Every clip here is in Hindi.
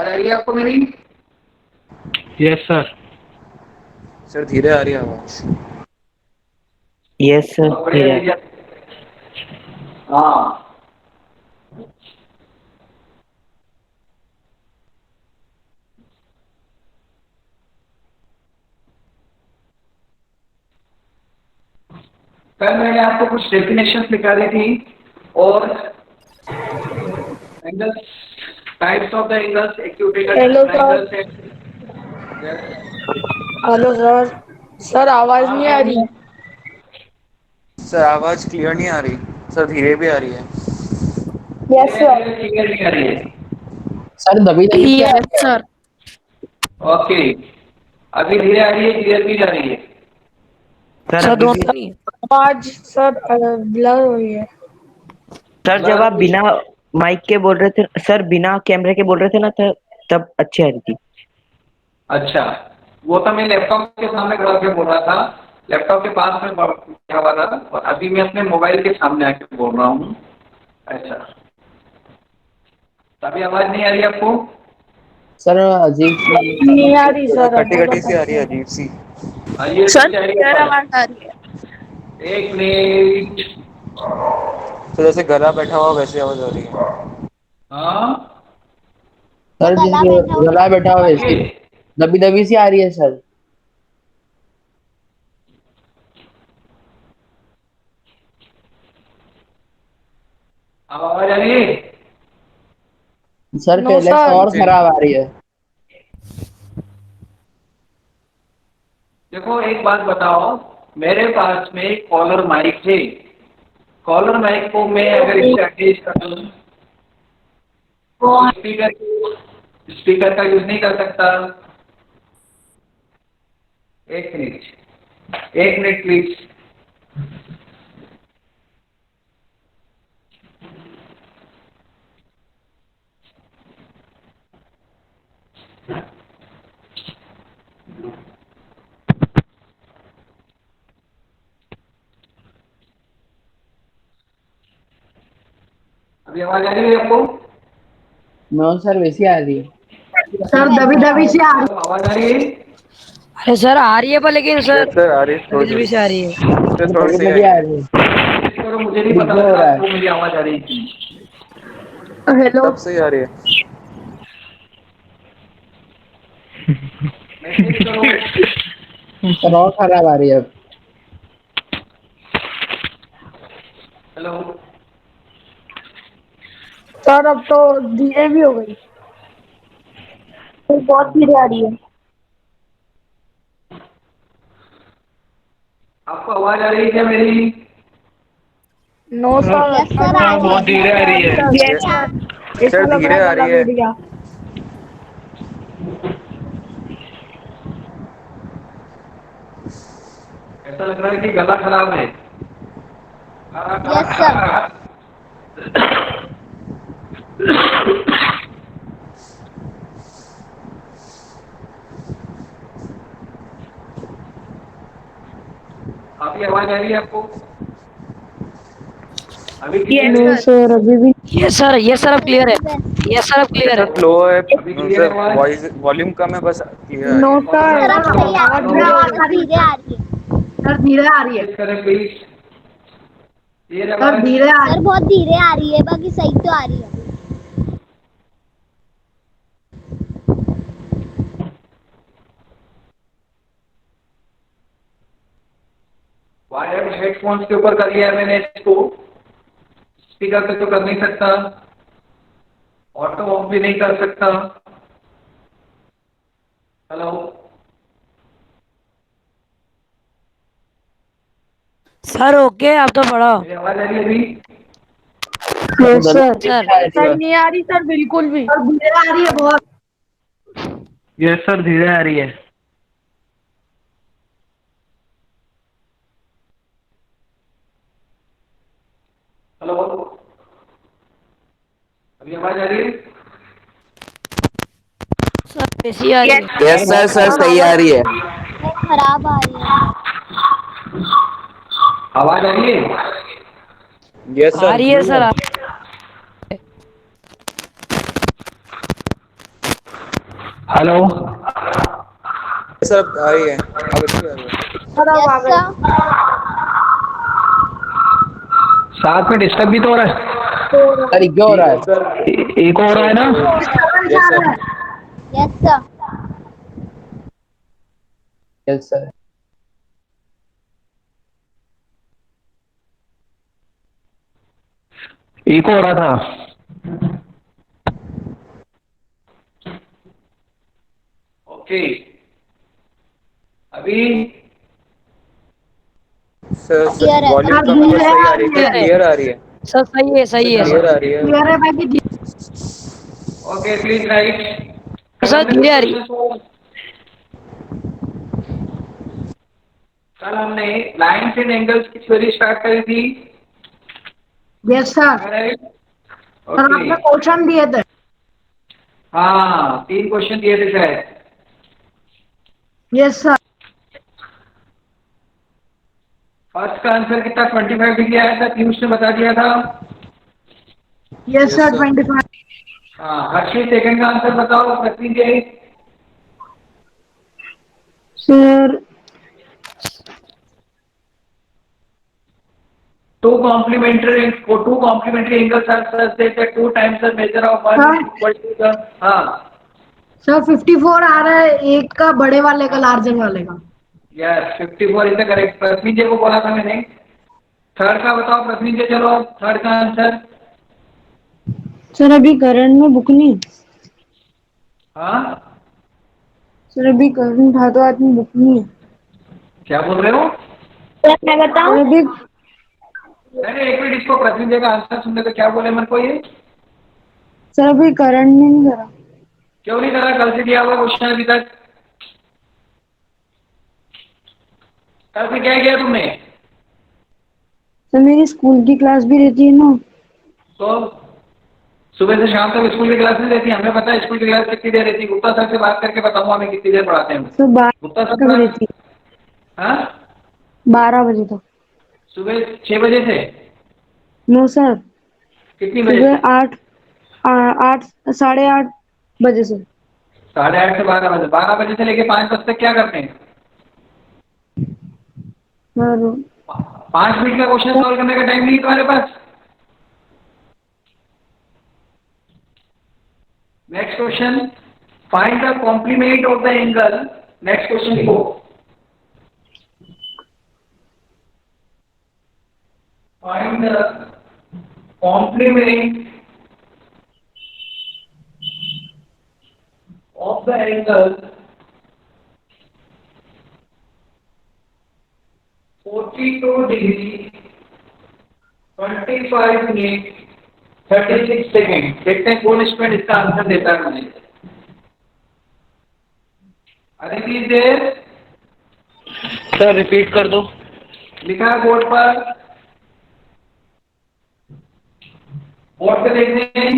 आवाज आ रही है आपको मेरी? Yes sir. सर धीरे आ रही है आवाज। यस सर बहुत बढ़िया धीरे। भैया। हाँ। कल मैंने आपको कुछ डेफिनेशन निकाली थी और angles, types of the angles, acute angle, hello direct sir. Angles है। Hello sir. सर आवाज हाँ नहीं आ मैं रही। सर आवाज क्लियर नहीं आ रही। सर धीरे भी आ रही है। यस धीरे सर। धीरे क्लियर नहीं आ रही है। सर दबी दबी सी आ यस रही है। सर। ओके, अभी धीरे आ रही है, क्लियर भी जा रही है। सर सर अभी भी। दोनों नहीं आवाज सर ब्लर हो रही है। सर जब ब्लर आप बिना माइक के बोल रहे थे, सर बिना कैमरे के बोल रहे थे ना, तब अच्छी आ रही थी। अच्छा, वो तो मैं लैपटॉप के सामने खड़ा होकर बोल रहा था, लैपटॉप के पास में बैठा हुआ था, और अभी मैं अपने मोबाइल के सामने आके बोल रहा हूँ। ऐसा तभी आवाज नहीं आ रही आपको? सर अजीब नहीं आ रही थोड़ा सर, अब कटी कटी सी आ बताइए रही है, सर। अजीब सी। आइए सर फिर से आ रही है क्लियर आवाज? आवाज आ रही है। एक मिनट। तो जैसे गला बैठा हुआ वैसे आवाज आ रही है। हाँ, सर जैसे गला बैठा हुआ आइए। वैसी दबी दबी सी आ रही है सर। अब आवाज आ रही है? सर नो पहले से सर। और जी। खराब आ रही है। देखो एक बात बताओ, मेरे पास में कॉलर माइक है, कॉलर माइक को मैं अगर इससे अटैच कर दूं तो स्पीकर स्पीकर का यूज नहीं कर सकता। एक मिनट, एक मिनट प्लीज। अभी आवाज आ रही है आपको? नो सर वैसी आ रही है। सर दबी दबी से आ रही। हेलो, आवाज आ रही है? अरे सर आ रही है पर लेकिन सर यस सर आ रही है दबी थोड़ी दबी थोड़ी। से आ रही है। सर सर थोड़ी दबी सही दबी आई आ है। रही है। करो, मुझे नहीं पता डिग्गो लग हो रहा रहा है। आपको मेरी आवाज आ रही थी। हेलो। तब सही आ रही है। मैसेज करो। सर और खराब आ रही है अब। हेलो। सर अब तो धीरे भी हो गई। तो बहुत धीरे आ रही है। आपको आवाज आ रही है क्या मेरी? No sir. यस सर आ सर रही बहुत है, धीरे आ धीरे आ रही रही है। सर। ये यस सर, ऐसा सर लग रहा धीरे है आ गला रही है। बैठ गया। ऐसा लग रहा है कि गला खराब है। Yes sir. अभी आवाज आ रही है आपको? अभी यस क्लियर है? No sir. सर अभी भी। यस सर अब सर क्लियर है। अभी बेस्ट। यस सर अब ये क्लियर है। सर स्लो है। अभी क्लियर है सर आवाज? वॉइस वॉल्यूम कम है, बस क्लियर आ नो रही है। कॉलर सर सर में अब करो। सही आ आवाज रही धीरे है, हो बस रही धीरे है। आ रही है। सर धीरे आ रही है। मैसेज करें प्लीज। क्लियर सर आवाज? धीरे आ सर रही बहुत धीरे आ रही है, बाकी सही तो आ रही है। वायर्ड हेडफोन्स के ऊपर कर लिया है मैंने इसको, स्पीकर पे तो कर नहीं सकता, ऑटो ऑफ भी नहीं कर सकता। हेलो। सर ओके आप तो पढ़ो। मेरी आवाज आ रही है अभी? सर यस दबी सर। दबी सी सर आ रही सर है। नहीं आ रही सर बिल्कुल भी। सर धीरे आ रही है बहुत। यस सर, धीरे आ रही है। हेलो, अभी आवाज आ रही है? सर ऐसी आ रही है। सर यस सर, बहुत सर खराब। सही आ रही है। सर खराब आ रही है। आवाज आ रही है? यस आ सर। रही है सर। हेलो। सर अब आ रही है, अब अच्छी आ रही है। सर अब आ यस गई। सर साथ में डिस्टर्ब भी तो हो रहा है। सर क्या हो रहा है? सर एक हो रहा है ना। डिस्टर्बेंस यस आ सर। रहा है। Yes sir yes sir. एक हो रहा था। ओके। अभी सर क्लियर है वॉल्यूम सर सर कम क्लियर पर धीरे है सही आ है, रही है क्या? धीरे है। क्लियर आ रही है? सर सही है सही है क्लियर सर। आ रही है। क्लियर है बाकी ओके प्लीज राइट। सर धीरे आ रही। कल हमने लाइन्स एंड एंगल्स की थ्योरी स्टार्ट करी थी। Yes sir. Right. Sir okay. आपने क्वेश्चन दिए थे। हाँ 3 क्वेश्चन दिए थे शायद। Yes sir. फर्स्ट का आंसर कितना 25 डिग्री आया था, पीयूष ने बता दिया था। Yes yes sir sir. 25। हाँ हर्षित सेकंड का आंसर बताओ Pratik ji. Sir Two complementary angles are such that the 2 times the measure of one हाँ is equal to the हाँ सर 54 आ रहा है, एक का बड़े वाले का लार्जर वाले का। Yes 54 is the correct. Pratik ji को बोला था मैंने। थर्ड का बताओ प्रतीक जी, चलो थर्ड का आंसर। सर अभी करंट में बुक नहीं। हाँ सर अभी करंट था तो आदमी बुक नहीं है। क्या बोल रहे हो? सर मैं बताऊं? सर अभी नहीं नहीं, एक मिनट, इसको प्रतीक जी का आंसर सुनने तो क्या बोले मेरे को ये। सर अभी करंट में नहीं करा। क्यों नहीं करा? कल से दिया हुआ क्वेश्चन अभी तक। कल से क्या किया तुमने? सर मेरी स्कूल की क्लास भी रहती है ना। तो सुबह से शाम तक स्कूल की क्लास नहीं रहती? हमें पता है स्कूल की क्लास कितनी देर रहती है। गुप्ता सर से बात करके बताऊंगा हमें कितनी देर पढ़ाते हैं। सर 12 गुप्ता सर तक का रहती है। हाँ 12 बजे तक। सुबह 6 बजे से नो सर, कितनी बजे से? सुबह 8 8 8:30 बजे से। 8:30 से 12 बजे। 12 बजे से लेके 5 बजे तक क्या करते हैं? सर 5 मिनट का क्वेश्चन सॉल्व करने का टाइम नहीं है तुम्हारे पास। Next question, find the complement of the angle. Next question लिखो। Find the complement of the angle 42 degree 25 minute 36 second. देखते हैं कौन स्टूडेंट इसका आंसर देता है मुझे। अदिति देर सर रिपीट कर दो। लिखा है बोर्ड पर। बोर्ड पे देखते हैं।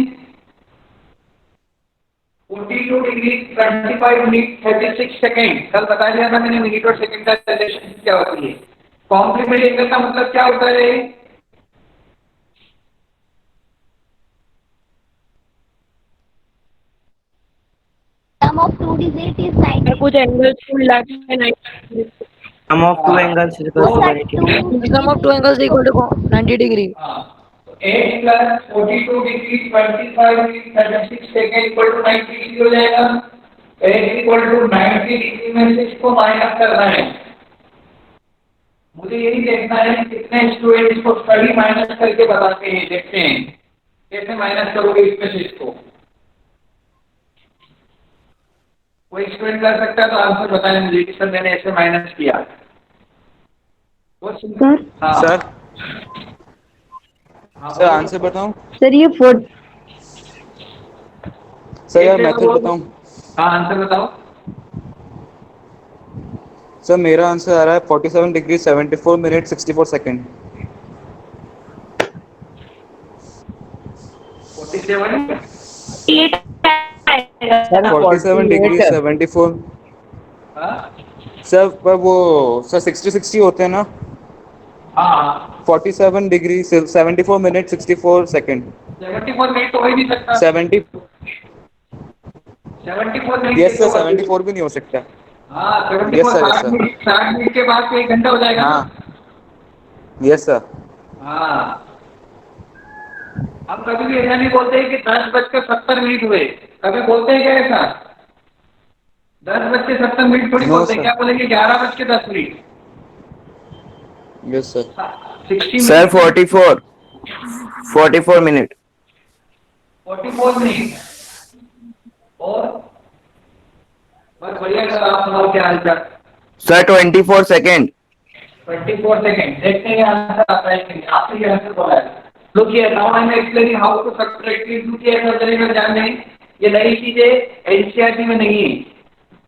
42 डिग्री 25 मिनट 36 सेकेंड। कल बता दिया था मैंने मिनट और सेकेंड का रिलेशन क्या होती है। कॉम्प्लीमेंट एंगल का मतलब क्या होता है? sum of two digits is sir 90. कुछ एंगल्स को मिला के 90। Sum of two angles Two equals to side 90 two degree. Sum of two angles equal to 90 degree. हाँ, 8 plus 42 degree 25 minute 36 second equal to 90 degree हो जाएगा। 8 इक्वल टू 90 डिग्री में से इसको माइनस करना है। मुझे यही देखना है कितने स्टूडेंट इसको सही माइनस करके बताते हैं। देखते हैं कैसे माइनस करोगे इसमें से इसको। कोई स्टूडेंट कर सकता है तो आंसर बताएं मुझे कि सर मैंने ऐसे माइनस किया। सर हाँ सर हाँ सर आंसर बताऊं? सर ये 4 सर यार मेथड बताऊं? हाँ आंसर बताओ। सर मेरा आंसर आ रहा है 47 degree 74 minute 64 second. 47। Sir 47 degree 48 74। हाँ सर पर वो सर 60 होते हैं ना। हाँ 47 डिग्री 74 मिनट 64 सेकेंड। 74 मिनट तो हो ही नहीं सकता। 70 74 मिनट यस कैसे सर, होगा? 74 भी नहीं हो सकता। हाँ, yes 74 sir, yes 60 sir. Minute, 60 minute के बाद तो 1 घंटा हो जाएगा ना? हाँ, यस सर। हाँ, हम कभी भी ऐसा नहीं बोलते कि 10:70 हुए, कभी बोलते हैं क्या ऐसा? 10:70 थोड़ी नो बोलते हैं, सर। क्या बोलेंगे? 11:10। Yes sir. 60 sir minute, 44 minute. 44 minute. और बस बढ़िया सर, आप सुनाओ क्या हाल चाल? Sir 24 second. 24 सेकेंड। देखते हैं आंसर आता है कि नहीं। आपने ये आंसर बोला है। Look here, now I am explaining how to subtract. Look here, sir, में ध्यान दें, ये नई चीजें एनसीईआरटी में नहीं है।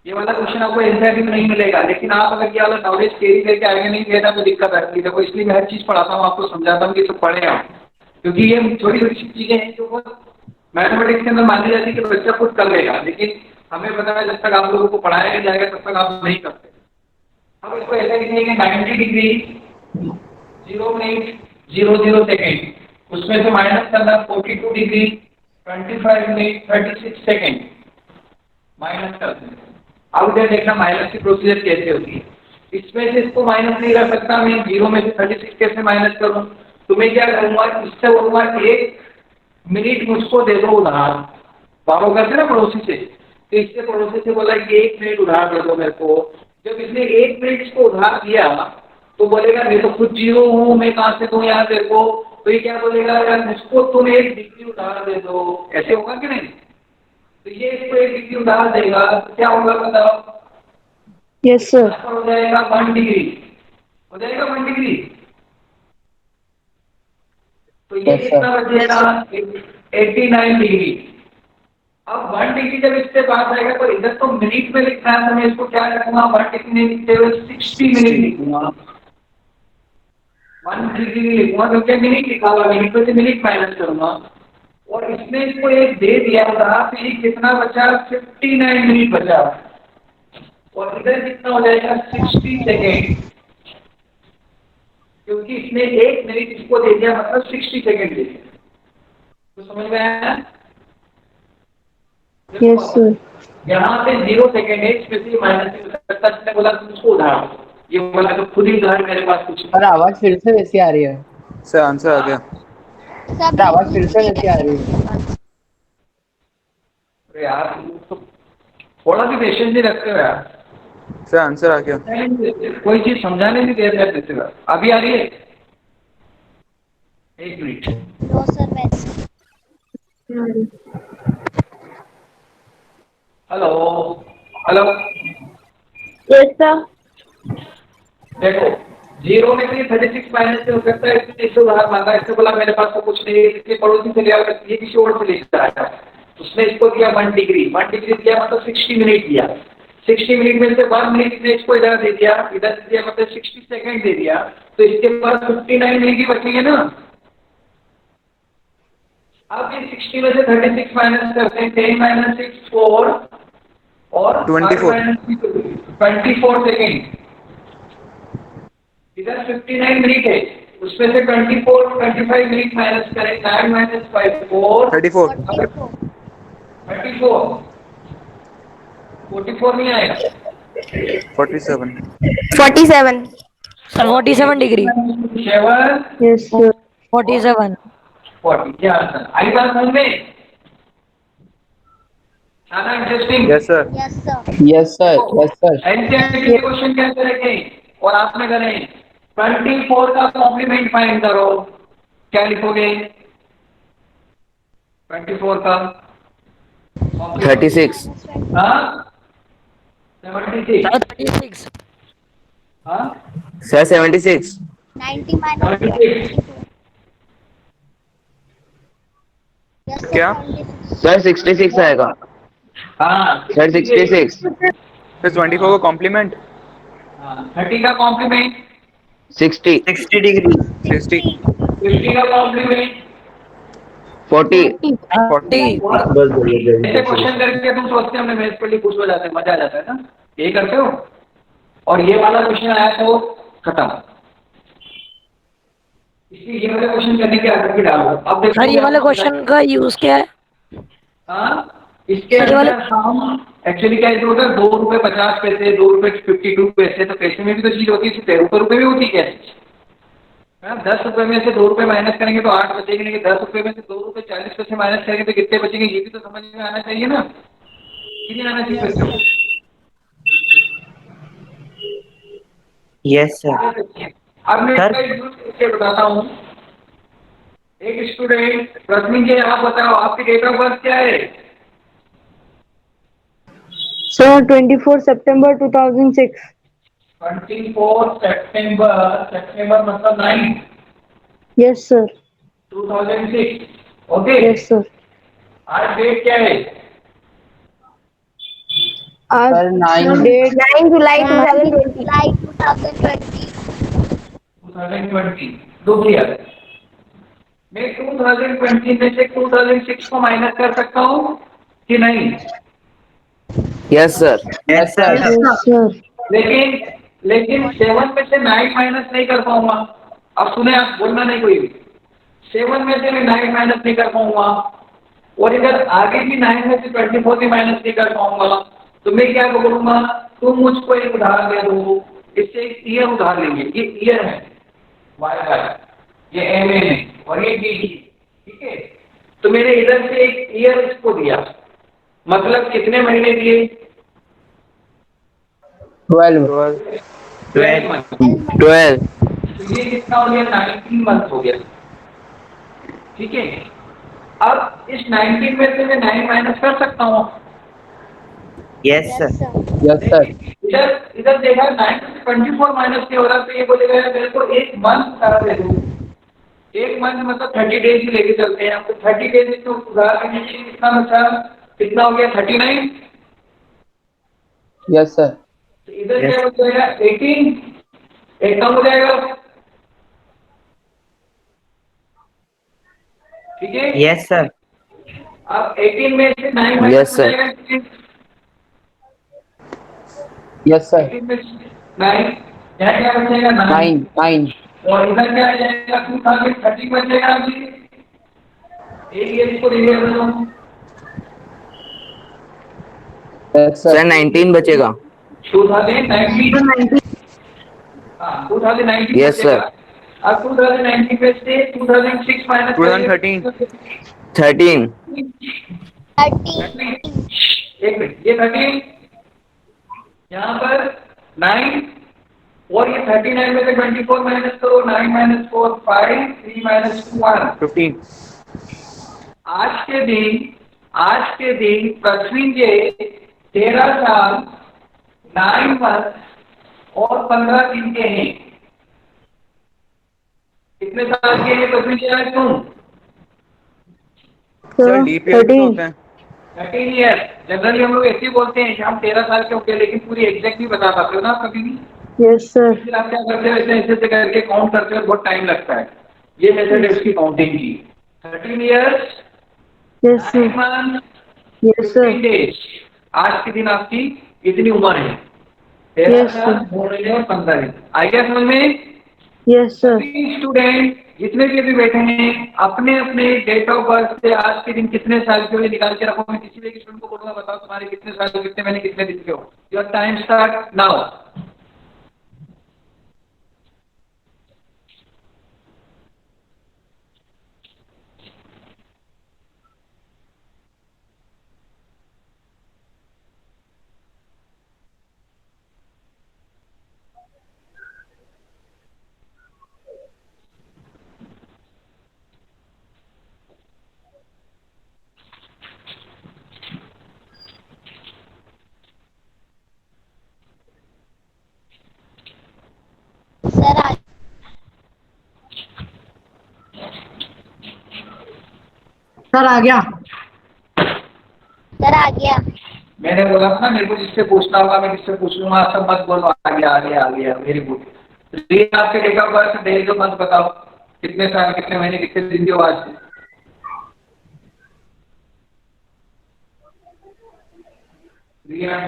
ये वाला क्वेश्चन आपको एनसीईआरटी में नहीं मिलेगा, लेकिन आप अगर ये वाला नॉलेज कैरी करके आगे नहीं गए ना तो दिक्कत आती है। देखो, इसलिए मैं हर चीज पढ़ाता हूँ, आपको समझाता हूँ कि सब पढ़े आप, क्योंकि ये छोटी छोटी चीजें हैं जो मैथमेटिक्स के अंदर मानी जाती है कि बच्चा खुद कर लेगा, लेकिन हमें पता है जब तक आप लोगों को पढ़ाया नहीं जाएगा तब तक आप नहीं करते। अब इसको ऐसा लिखेंगे 90 डिग्री 0 मिनट 00 सेकेंड, उसमें से माइनस करना 42 डिग्री 25 मिनट 36 सेकेंड, माइनस कर दें। अब ये देखना माइनस की प्रोसीजर कैसे होती है। इसमें से इसको माइनस नहीं कर सकता मैं, 0 में से 36 कैसे माइनस करूं? तो मैं क्या करूंगा, इससे बोलूंगा 1 मिनट मुझको दे दो उधार। बाबा करते ना पड़ोसी से, तो इससे पड़ोसी से बोला कि 1 मिनट उधार दे दो मेरे को। जब इसने 1 मिनट इसको उधार दिया तो बोलेगा मैं तो खुद 0 हूँ, मैं कहाँ से दूँ यार तेरे को? तो ये क्या बोलेगा, यार मुझको तुम 1 डिग्री उधार दे दो। ऐसे होगा कि नहीं? तो ये इसको 1 डिग्री उधार देगा तो क्या होगा बताओ? Yes sir. हो जाएगा 1 डिग्री, हो जाएगा 1 डिग्री। तो ये कितना बचेगा? 89 डिग्री। अब 1 डिग्री जब इससे बात आएगा तो इधर तो मिनट में लिखना है, तो मैं इसको क्या लिखूंगा? 1 डिग्री नहीं लिखते हुए 60 मिनट लिखूंगा। 1 डिग्री नहीं लिखूंगा क्योंकि मिनट लिखा हुआ, मिनट में से मिनट माइनस करूंगा। और इसने इसको एक दे दिया था, तो ये कितना बचा? 59 मिनट बचा। और इधर कितना हो जाएगा? 60 सेकेंड, क्योंकि इसने 1 मिनट इसको दे दिया, मतलब 60 सेकेंड दे दिया। तो समझ में आया? Yes sir. यहाँ पे 0 सेकेंड है, इसमें से माइनस नहीं हो सकता। इसने बोला तुमको उधार दो, ये बोला तो खुद ही उधार, मेरे पास कुछ सर आवाज फिर से वैसी आ रही है। सर आंसर आ गया। सब सर आवाज फिर से वैसी आ रही है। अरे यार, तो थोड़ा भी पेशेंस नहीं रखते हो यार। सर आंसर आ गया। कोई चीज समझाने नहीं दे रहे देते हो। अभी आ रही है? 1 मिनट। नो सर वैसे। Hello hello, yes sir. देखो 0 में से 36 माइनस से हो सकता है, इससे उधार मांगा, इससे बोला मेरे पास तो कुछ नहीं है, इसलिए पड़ोसी से लिया, ये किसी और से लेकर आया। उसने इसको दिया 1 डिग्री, 1 डिग्री दिया मतलब 60 मिनट दिया। 60 मिनट में से 1 मिनट इसने इसको इधर दे दिया, इधर दे दिया मतलब 60 सेकेंड दे दिया, तो इसके पास 59 मिनट ही बचेंगे ना। अब ये 60 में से 36 माइनस करते हैं, 10 माइनस 6 4 और 24 सेकेंड। इधर 59 मिनट है, उसमें से 25 मिनट माइनस करें, 9 माइनस 5 4 34। 34 44 नहीं आएगा। 47। 47। Sir 47 degree. 7 yes sir. 47। 40। क्या आंसर आई बात समझ में? खाना interesting. Yes sir. Yes sir. Yes sir, yes sir. NCERT के क्वेश्चन क्या करेंगे और आप में करें? 24 का कॉम्प्लीमेंट फाइंड करो। क्या लिखोगे? 24 का 36। हाँ 76। सर 36। हाँ सर 76। 90 माइनस 76। Yes sir. क्या? 76। सर 66 आएगा। हाँ सर 66। फिर 24 का कॉम्प्लीमेंट 30 का कॉम्प्लीमेंट 60 डिग्री 60। 50 का कॉम्प्लीमेंट 40। 40। ऐसे क्वेश्चन करके तुम सोचते हो हमने मैथ पढ़ ली, खुश हो जाते हैं, मजा आ जाता है ना, यही करते हो। और ये वाला क्वेश्चन आया तो खत्म। इसलिए ये वाला क्वेश्चन करने के आगे भी डालो। अब देखो सर ये वाले क्वेश्चन का यूज क्या है? हाँ इसके सर, ये वाले- अंदर हम एक्चुअली क्या होता है, 2 रुपए 50 पैसे, 2 रुपए 52 पैसे, तो पैसे में भी तो चीज होती है, सिर्फ रुपए भी होती है कैसे? 10 रुपए में से 2 रुपए माइनस करेंगे तो 8 बचेंगे, लेकिन 10 रुपए में से 2 रुपए 40 पैसे माइनस करेंगे तो कितने बचेंगे, ये भी तो समझ में आना चाहिए ना, कि नहीं आना चाहिए Yes, बच्चों? sir. Yes sir. अब मैं सर? इसका यूज करके बताता हूँ। एक स्टूडेंट रश्मि जी, आप बताओ आपकी डेट ऑफ बर्थ क्या है? सर 24 सितंबर 2006। 24 सितंबर, सितंबर मतलब 9, yes sir. 2006। Okay. Yes sir. आज डेट क्या है? आज सर 9 डेट 9 जुलाई 9 2020। July 2020. 2020। दूसरी है, मैं 2020 में से 2006 को माइनस कर सकता हूँ कि नहीं? Yes sir. Yes sir. Yes sir. लेकिन लेकिन 7 में से 9 माइनस नहीं कर पाऊंगा। अब सुने, आप बोलना नहीं कोई भी। 7 में से मैं 9 माइनस नहीं कर पाऊंगा, और इधर आगे भी 9 में से 24 भी माइनस नहीं कर पाऊंगा। तो मैं क्या बोलूंगा, तुम मुझको एक उदाहरण दे दो, इससे एक ईयर उधार लेंगे। ये ईयर है, वाई वाई, ये एम एन है, और ये डी टी। ठीक है, तो मैंने इधर से एक ईयर इसको दिया, मतलब कितने महीने दिए? 12। 12 मंथ। 12। तो ये कितना हो गया? 19 मंथ हो गया। ठीक है, अब इस 19 में से मैं 9 माइनस कर सकता हूँ। Yes Yes, sir. sir. Yes sir. इधर इधर देखा, 9 में से 24 माइनस नहीं हो रहा, तो ये बोलेगा मेरे को एक मंथ सारा दे दो। एक मंथ मतलब 30 डेज ही लेके चलते हैं, तो 30 डेज में तो उधार करने के लिए कितना बचा? कितना हो गया? 39। Yes sir. तो इधर Yes. क्या हो जाएगा? 18। एक कम हो जाएगा। ठीक है, यस सर। अब 18 में से 9 Yes, माइनस हो sir. जाएगा। Yes sir. 18 में 9, यहाँ क्या बचेगा? 9। 9 और इधर क्या आ जाएगा? 2030 बचेगा। अभी एक ये इसको रिलीव कर दो। Yes sir sir. 19 बचेगा। 2019। हाँ, 2019 Yes, बचेगा। sir. अब 2019 में से 2006 माइनस 2013। 13। 13. एक मिनट, ये 13, यहाँ पर 9, और ये 39 में से 24 माइनस करो। 9 माइनस 4 5, 3 माइनस 2 1। 15। आज के दिन पृथ्वी के 13 साल 9 मंथ और 15 दिन के हैं। कितने साल के हैं पृथ्वी के आज तुम? सर लीप ईयर भी तो होते हैं। 13 ईयर। जनरली हम लोग ऐसे ही बोलते हैं कि हम 13 साल के होते हैं, लेकिन पूरी एग्जैक्ट नहीं बता पाते हो ना कभी भी। Yes sir. फिर आप क्या करते हो, ऐसे ऐसे करके काउंट करते हो, बहुत टाइम लगता है। ये मेथड है उसकी काउंटिंग की। 13 years, yes 9 sir. Month, yes 15 sir. Days. आज के दिन आपकी इतनी उम्र है, 13 Yes, साल sir. 2 महीने और 15 दिन। आई गया समझ में? Yes sir. सभी स्टूडेंट जितने भी अभी बैठे हैं, अपने अपने डेट ऑफ बर्थ से आज के दिन कितने साल के हो निकाल के रखो। मैं किसी भी एक स्टूडेंट को बोलूंगा, बताओ तुम्हारे कितने साल, कितने महीने, कितने दिन के हो। Your time start now. Sir, sir आ गया। sir आ गया. मैंने बोला था ना, मेरे को जिससे पूछना होगा मैं किससे पूछ लूंगा। सब मत बोलो आ गया आ गया आ गया, वेरी गुड। ये आपके डेट ऑफ बर्थ दे दो, मत बताओ कितने साल, कितने महीने, कितने दिन के हो आज से। रिया,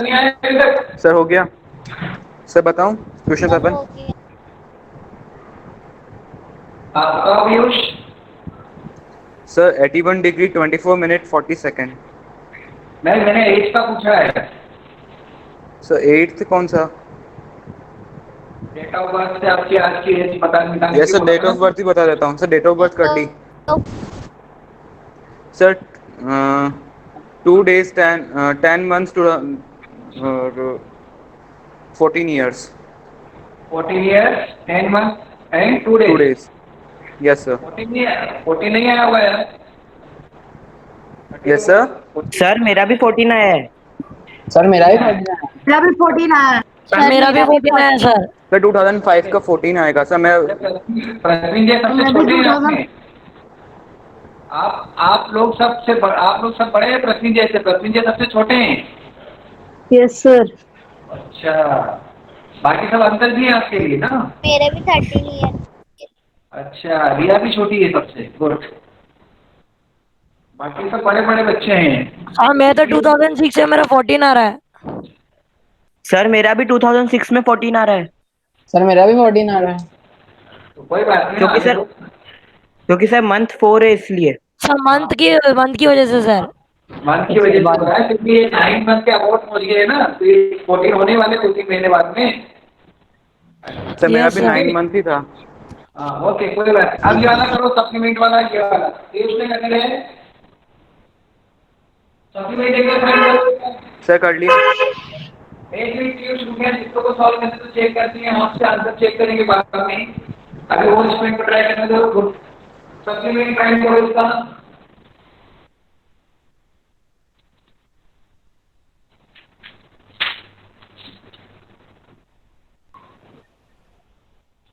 नहीं आया अभी तक? सर हो गया। सर बताऊं क्वेश्चन सर 7? हो गया। आप बताओ Piyush. Sir 81 degree 24 minute 40 second. मैंने एज का पूछा है। सर 8th कौन सा? डेट ऑफ बर्थ से आपकी आज की एज पता निकालने यस की सर, बोला डेट था ऑफ ना। बर्थ ही बता देता हूँ सर। डेट ऑफ बर्थ कर ली sir. 2 days 10 months to 14 years। 14 years 10 month and 2 2 days. days। Yes sir. 14 नहीं आया, 14 नहीं आया हुआ है। Yes sir. सर मेरा भी 14 आया है। सर मेरा ही 14 है। मेरा भी 14 आया। सर मेरा भी 14 है सर। सर 2005 का 14 आएगा सर। मैं प्रवीण जी सबसे मैं भी छोटे हैं 2000 आपने। आप लोग आप लोग सब बड़े हैं प्रवीण जी से। प्रवीण जी सबसे छोटे हैं। Yes sir. अच्छा, बाकी सब अंकल जी हैं आपके लिए ना। मेरे भी 13 ईयर। अच्छा, रिया भी छोटी है सबसे। गुड। बाकी सब बड़े बड़े बच्चे हैं। हाँ मैं तो 2006 से मेरा 14 आ रहा है। सर मेरा भी 2006 में 14 आ रहा है। सर मेरा भी 14 आ रहा है। तो कोई बात नहीं, क्योंकि आने सर दो। क्योंकि सर मंथ 4 है इसलिए। सर मंथ की वजह से सर। मंथ की वजह से हो रहा है क्योंकि ये 9 मंथ के अबाउट पहुंच गए हैं ना, तो ये 14 होने वाले 2-3 महीने बाद में। सर मेरा यस भी सर। 9 मंथ ही था। हाँ ओके, कोई बात नहीं। अब ये वाला करो, सप्लीमेंट वाला। ये वाला ये उसने क्या करे है? सप्लीमेंट एक बार सर कर लिया। एक मिनट क्यों शुरू किया? जिसको को सॉल्व करने तो चेक करती हैं, आपसे आंसर चेक करेंगे बाद में। अभी वो स्टूडेंट को ट्राई करने दो। गुड। सप्लीमेंट टाइम करो इसका।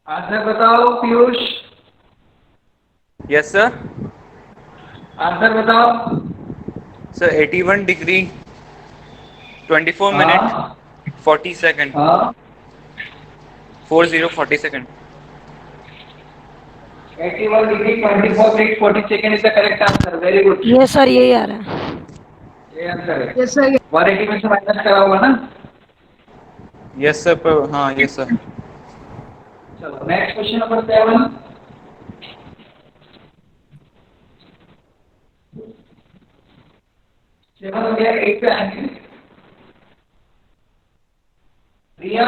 आंसर बताओ पीयूष। Yes sir. आंसर बताओ। सर 81 डिग्री 24 मिनट हाँ 40 सेकंड। हाँ 40 second. 81 degree 24 minute 40 second is the correct answer. Very good. ये सर यही आ रहा है। ये आंसर है। Yes sir. 180 में से माइनस करा होगा ना। यस सर पर हाँ यस सर। चलो नेक्स्ट क्वेश्चन नंबर 7। सेवन हो गया। 8 पे आएंगे। Riya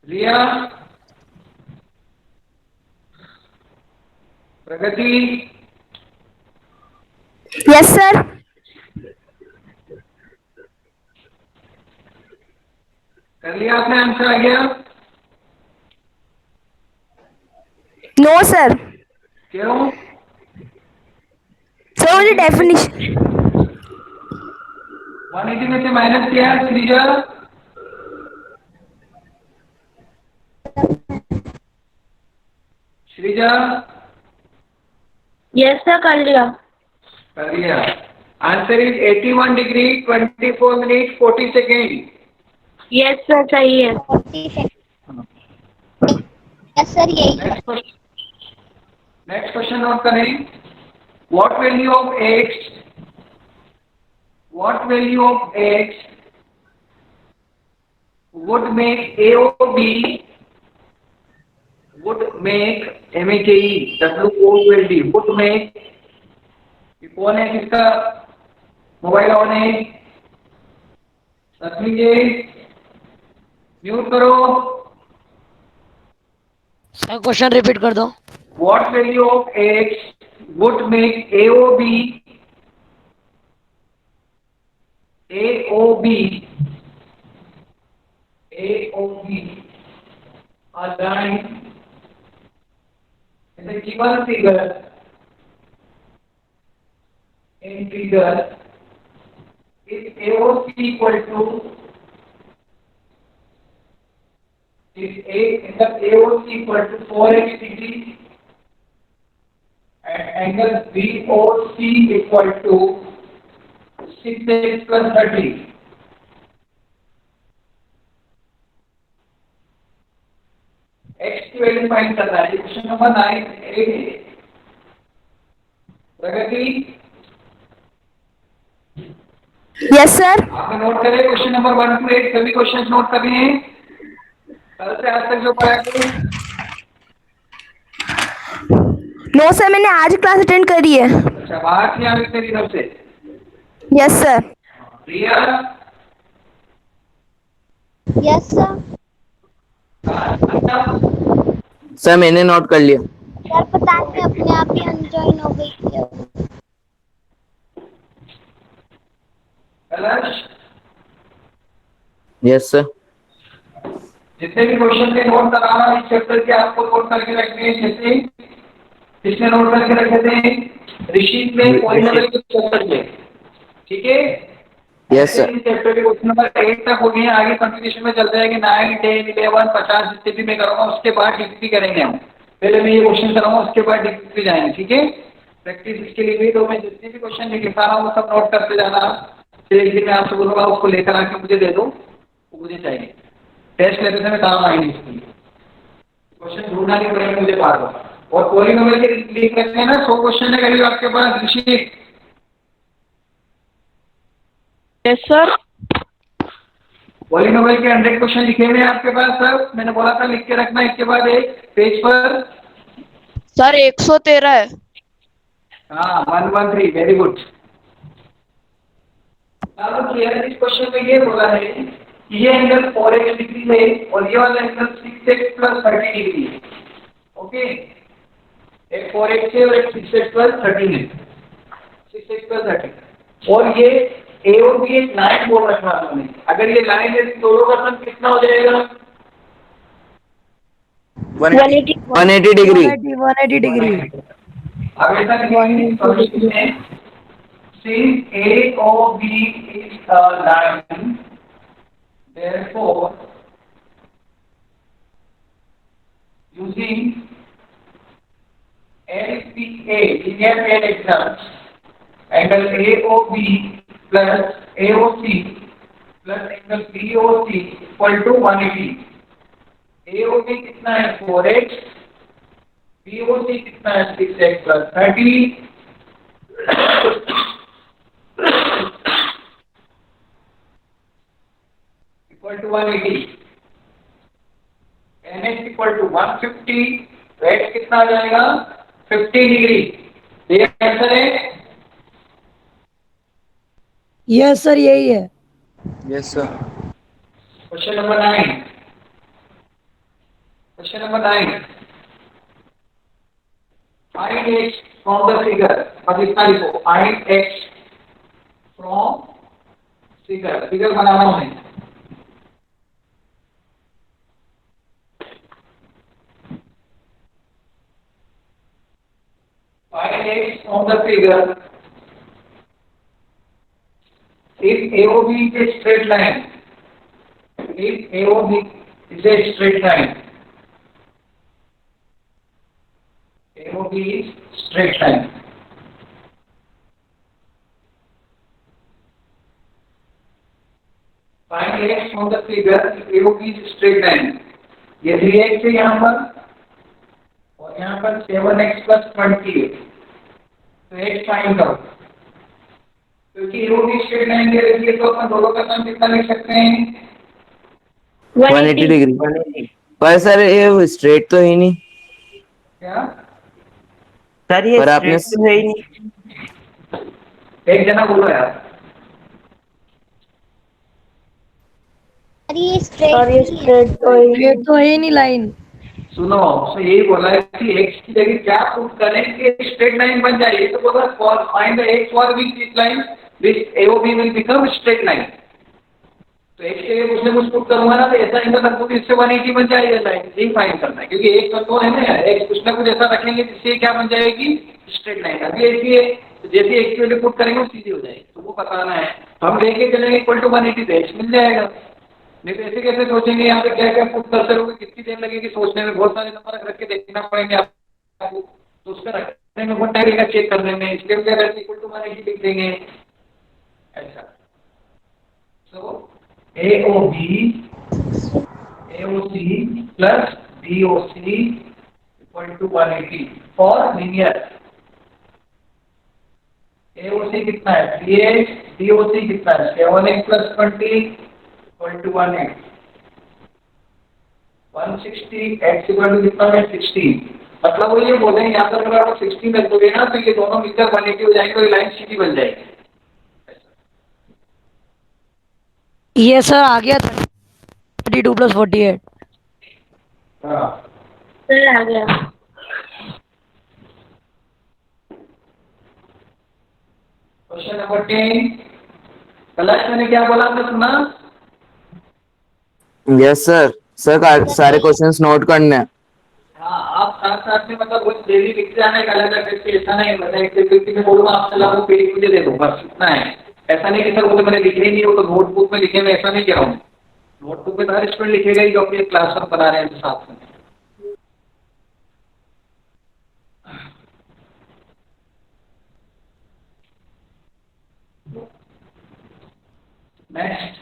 Riya Pragati yes sir. कर लिया आपने? आंसर आ गया? No sir. क्यों? सर मुझे डेफिनेशन 180 में से माइनस किया श्रीजा। श्रीजा यस सर कर लिया। कर लिया। Answer is 81 degree 24 minute 40 second. Yes sir सही है। 40 सेकंड। यस सर यही है। नेक्स्ट क्वेश्चन नोट करें। What value of x would make AOB would make MAKE WOLD would make। ये कौन है? किसका मोबाइल ऑन है? लीजिए, म्यूट करो। सर क्वेश्चन रिपीट कर दो। What value of x would make AOB a line in the given figure is AOC equal to in the AOC equal to 4x degree and angle BOC equal to 6x plus 30. X की वैल्यू फाइंड करना है। क्वेश्चन नंबर 9 प्रगति यस सर। आपने नोट करे क्वेश्चन नंबर 1 to 8 सभी क्वेश्चन नोट कर लिए कल से आज तक जो पढ़ा है? नो सर, मैंने आज क्लास अटेंड करी है। अच्छा बाहर से आ गई तेरी तरफ से? Yes sir. Priya yes sir. Sir मैंने नोट कर लिया। सर पता नहीं अपने आप ही अनजॉइन हो गई थी अब। कलश यस सर। जितने भी क्वेश्चन के नोट कराना इस चैप्टर के आपको नोट करके रखने हैं। जैसे किसने नोट करके रखे थे? ऋषि ने पॉलिनोमियल के चैप्टर के, ठीक है? Yes sir. चैप्टर के क्वेश्चन नंबर 8 तक हो गए। आगे कंटिन्यूएशन में चल जाएंगे 9, 10, 11, 50 जितने भी मैं करूँगा उसके बाद डिग्री करेंगे हम। पहले मैं ये क्वेश्चन कराऊंगा उसके बाद डिग्री जाएंगे, ठीक है? प्रैक्टिस इसके लिए भी तो मैं जितने भी क्वेश्चन लिखा रहा हूँ वो सब नोट करते जाना। फिर एक दिन मैं आपसे बोलूँगा उसको लेकर आके मुझे दे दो, वो मुझे चाहिए। टेस्ट लेते समय काम आएंगे इसके लिए। क्वेश्चन ढूंढना नहीं पड़ेगा मुझे बार बार। और पॉलिनोमियल के लिख रखते हैं ना 100 क्वेश्चन है करीब आपके पास ऋषि। Yes sir. पॉलिनोमियल के 100 क्वेश्चन लिखे हुए हैं आपके पास सर। मैंने बोला था लिख के रखना इसके बाद एक पेज पर। सर 113 है। हाँ 113 वेरी गुड। अब क्लियर इस क्वेश्चन में ये बोला है कि ये एंगल 4x डिग्री है और ये वाला एंगल 6x + 30 डिग्री है। ओके, एक 4x है और एक 6x + 13 है। 6x + 30 और ये ए और बी एक लाइन बोल रखा है हमने। अगर ये लाइन है दोनों का सम कितना हो जाएगा? 180 डिग्री। 180 डिग्री। अब ऐसा लिखिए since AOB is a line, therefore using LPA linear pair exams, angle AOB plus AOC plus angle BOC equal to 180. AOB कितना है 4x, BOC कितना है 6x plus 30 equal to 180. NH equal to 150. तो x कितना आ जाएगा 50 डिग्री। ये आंसर है। यस सर यही है। Yes sir. Question number 9। Question number 9 find x from the figure। अब इसका लिखो find x from figure। Figure बनाना है। find x from the figure if AOB is a straight line। if AOB is a straight line, AOB is straight line। find x from the figure if AOB is straight line। ये 3x है यहाँ पर और यहाँ पर 7x + 20 है। तो x फाइंड करो क्योंकि AOB स्ट्रेट लाइन दे रखी है तो अपन दोनों का सम कितना लिख सकते हैं 180 डिग्री। पर सर ये स्ट्रेट तो ही नहीं। क्या? सर ये पर आपने straight तो है ही नहीं। एक जना बोलो यार। अरे ये स्ट्रेट तो ये तो है ही नहीं लाइन। सुनो तो यही बोला है कि x की जगह क्या पुट करें कि स्ट्रेट लाइन बन जाए। तो बोला find the x for which this line which AOB will become straight line. तो x के लिए कुछ ना कुछ पुट करूंगा ना तो ऐसा एंगल रखो कि इससे 180 बन जाएगी लाइन। यही फाइंड करना है क्योंकि एक कंट्रोल है ना x कुछ ना कुछ ऐसा रखेंगे जिससे क्या बन जाएगी स्ट्रेट लाइन। अभी ऐसी है तो जैसे x के लिए पुट करेंगे वो सीधी हो जाएगी। तो वो बताना है तो हम लेके चलेंगे इक्वल टू 180 तो x मिल जाएगा। नहीं तो ऐसे कैसे सोचेंगे यहाँ पे क्या क्या पुट करते रहोगे कितनी देर लगेगी सोचने में। बहुत सारे नंबर रख के देखना पड़ेंगे आपको तो उसका रखने में बहुत टाइम लगेगा चेक करने में। इसलिए क्या करते इक्वल टू 180 लिख देंगे ऐसा। सो AOB AOC plus BOC equal to 180 for linear. AOC कितना है 3x DOC कितना है 7x plus 20 equal to 1x 160 x equal to कितना है 60 मतलब वो ये बोले यहाँ पर अगर आप 60 रख दोगे ना तो ये दोनों मिलकर 180 हो जाएंगे तो ये लाइन सीधी बन जाएगी। ये सर आ गया 32 plus 48। हाँ सर आ गया। क्वेश्चन नंबर 10 कलश मैंने क्या बोला आपने सुना? Yes sir. सर सारे क्वेश्चंस नोट करने हैं। हाँ आप साथ साथ में मतलब वो डेली लिख जाना है अलग अलग करके ऐसा नहीं मतलब एक व्यक्ति में बोलूँगा आप चला वो पेज मुझे दे दो बस इतना है। ऐसा नहीं कि सर वो तो मैंने लिखे ही नहीं हो तो नोटबुक में लिखे मैं ऐसा नहीं कह रहा हूँ। नोटबुक में तो हर स्टूडेंट लिखेगा ही जो अपने क्लास में बना रहे हैं साथ में। नेक्स्ट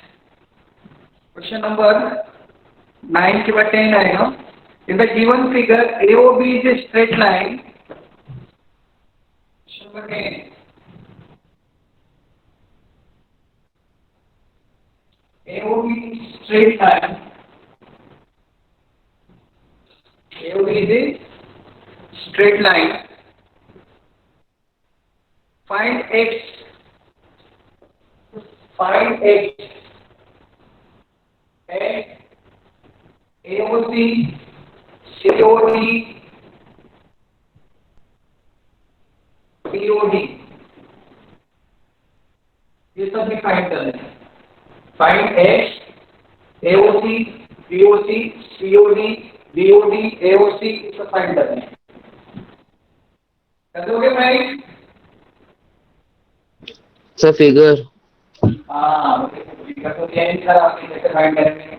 क्वेश्चन नंबर 9 के बाद 10 आएगा। In the given figure, AOB is a straight line. AOB is straight line. AOB is a straight line. Find x. Find x. AOC. COD, POD, ये सब भी फाइंड करना है। Find x, AOC, POC, COD, BOD, AOC ये सब फाइंड करना है। कर दोगे भाई? Sir figure. हाँ फिगर तो क्या ही सर आपने कैसे फाइंड करेंगे?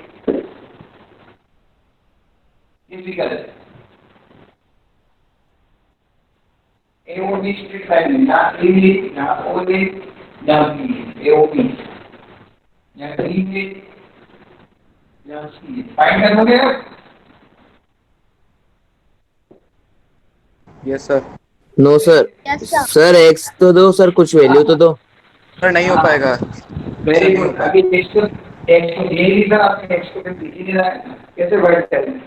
फिगर AOB स्ट्रेट लाइन यहाँ A यहाँ O यहाँ B AOB यहाँ D यहाँ C फाइंड कर दोगे आप? Yes sir. No sir. Yes, sir. Sir x तो दो सर कुछ वैल्यू तो दो। सर नहीं हो पाएगा। Very good. अभी x को ये नहीं सर आपने x को लिख ही नहीं रहा है कैसे वर्ड करें?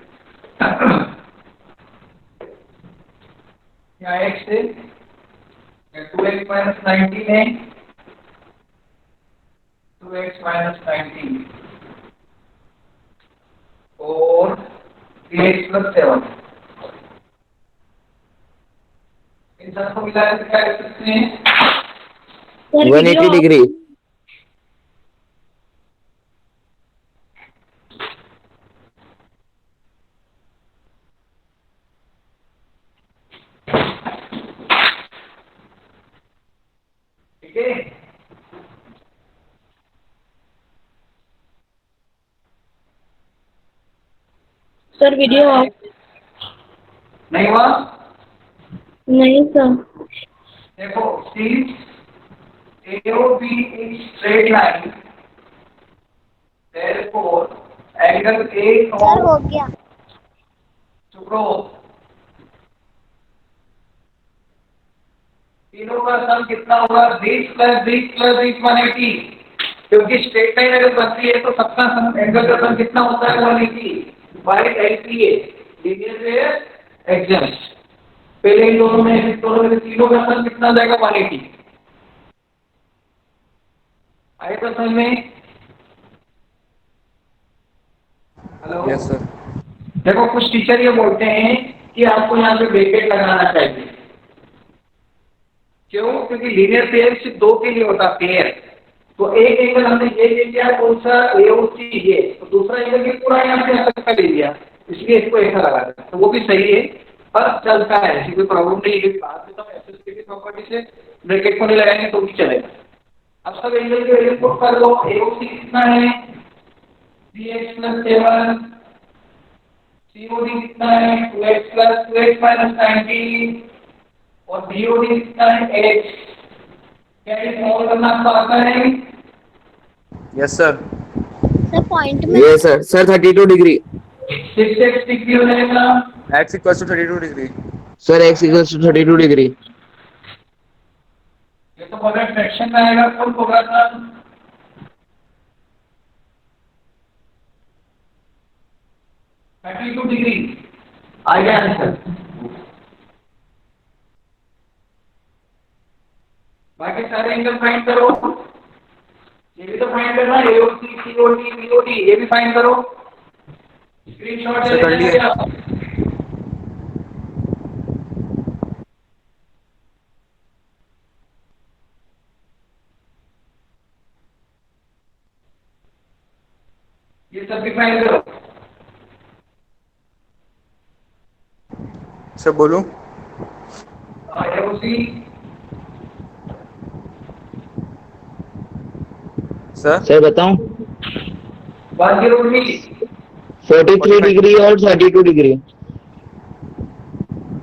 यहाँ x है 2x minus 19 है 2x minus 19 और 3x plus 7 इन सबको मिला के क्या कर सकते हैं? 180 डिग्री। ठीक है सर वीडियो ऑफ नहीं हुआ? नहीं सर। देखो since AOB is straight line therefore angle A sir हो गया। चुप रहो तीनों का सम कितना होगा 20 प्लस 20 प्लस 20 180 क्योंकि स्ट्रेट लाइन अगर बनती है तो सबका सम एंगल का सम कितना होता है 180 बाय LPA लीनियर पे एडजस्ट पहले इन दोनों में तीनों का सम कितना जाएगा 180 आए तो समझ में? Hello yes sir. देखो कुछ टीचर ये बोलते हैं कि आपको यहाँ पे ब्रैकेट लगाना चाहिए क्यों? क्योंकि लीनियर पेयर सिर्फ दो के लिए होता पेयर तो एक एंगल हमने ये ले लिया कौन सा AOC ये तो दूसरा एंगल भी पूरा यहाँ से अलग का ले लिया इसलिए इसको ऐसा लगा दिया तो वो भी सही है पर चलता है ऐसी कोई प्रॉब्लम नहीं है। बाद में तो एसएसटी की प्रॉपर्टी से ब्रैकेट को नहीं लगाएंगे तो भी चलेगा। अब सब एंगल के वैल्यू पुट कर दो AOC कितना है 3x plus 7 COD कितना है 2x plus 2x minus 19 और BOD कितना है x क्या ये सॉल्व करना आपको आता है? Yes sir. सर पॉइंट में ये सर 32 डिग्री। 6x डिग्री हो जाएगा x equals to 32 degree. Sir x equals to 32 degree. ये तो अगर फ्रैक्शन में आएगा तो होगा सर 32 डिग्री आ गया आंसर। बाकी सारे एंगल फाइंड करो, ये भी तो फाइंड करना है, एओसी सीओडी बीओडी ये भी फाइंड करो। स्क्रीनशॉट ले कर लिए। लेना। ये सब भी फाइंड करो। सर बोलूं? एओसी सर सर बताऊं? 103 43 डिग्री और 32 डिग्री।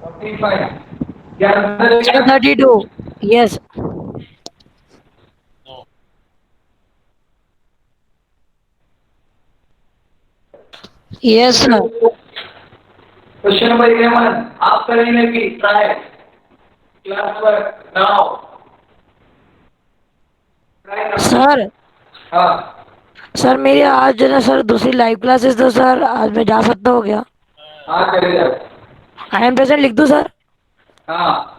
45 क्या आंसर है क्या? 32 yes yes sir question number 11 आप करेंगे भी try class work now try now. Sir हाँ सर मेरी आज जो है ना सर दूसरी लाइव क्लासेस तो सर आज मैं जा सकता हूँ क्या? हाँ चले जाओ। आई एम प्रेजेंट लिख दूँ सर? हाँ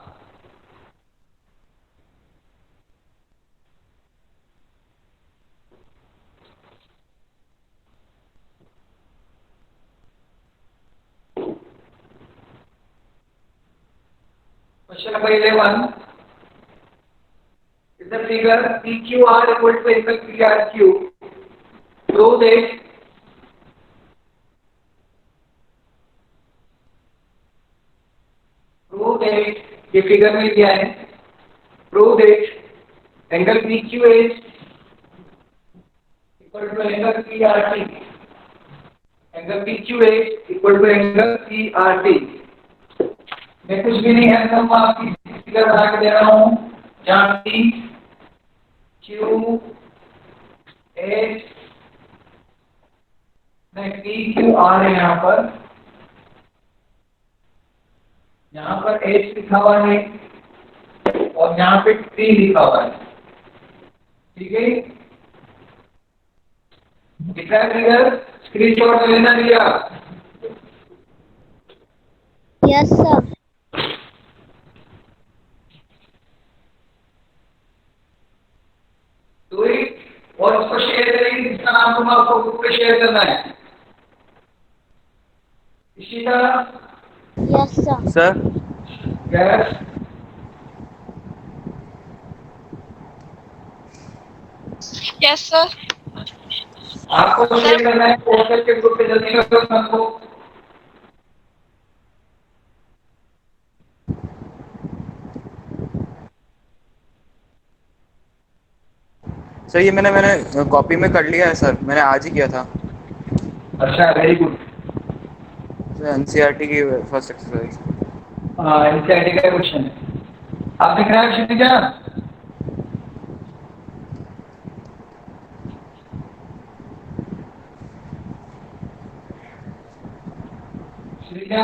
question number 11 is the figure PQR equal to angle PRQ. Prove that ये फिगर में क्या है? Prove that angle PQ is equal to angle PRT. Angle PQ is equal to angle PRT. मैं कुछ भी नहीं है, सब आपकी फिगर बना के दे रहा हूँ जहाँ P Q H नहीं P Q R है यहाँ पर H लिखा हुआ है और यहाँ पे T लिखा हुआ है। ठीक है, दिख रहा है फिगर? स्क्रीनशॉट लेना लिया। Yes sir. तो और उसको शेयर करेंगे, जिसका नाम तुम आपको ग्रुप पे शेयर करना है। Ishita yes sir. Sir yes yes sir. आपको शेयर करना है पोस्टर के ग्रुप पे, जल्दी करो सबको। सर ये मैंने कॉपी में कर लिया है सर, मैंने आज ही किया था। अच्छा वेरी गुड। सर एनसीईआरटी की फर्स्ट एक्सरसाइज। हाँ एनसीईआरटी का क्वेश्चन है। आप दिख रहा है क्षितिजा? क्षितिजा